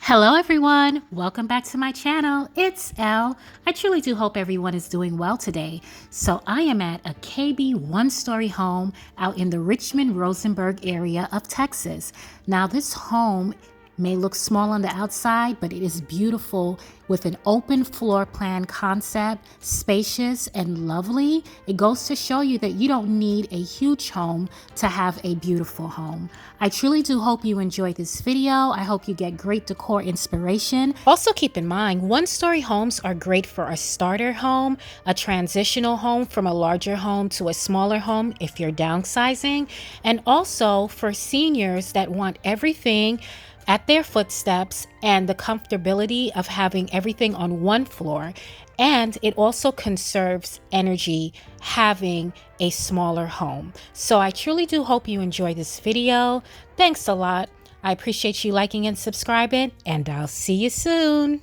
Hello everyone, welcome back to my channel. It's Elle. I truly do hope everyone is doing well today. So I am at a KB one-story home out in the Richmond-Rosenberg area of Texas. Now this home may look small on the outside, but it is beautiful with an open floor plan concept, spacious and lovely. It goes to show you that you don't need a huge home to have a beautiful home. I truly do hope you enjoyed this video. I hope you get great decor inspiration. Also keep in mind, one-story homes are great for a starter home, a transitional home from a larger home to a smaller home if you're downsizing, and also for seniors that want everything at their footsteps and the comfortability of having everything on one floor. And it also conserves energy having a smaller home. So I truly do hope you enjoy this video. Thanks a lot. I appreciate you liking and subscribing, and I'll see you soon.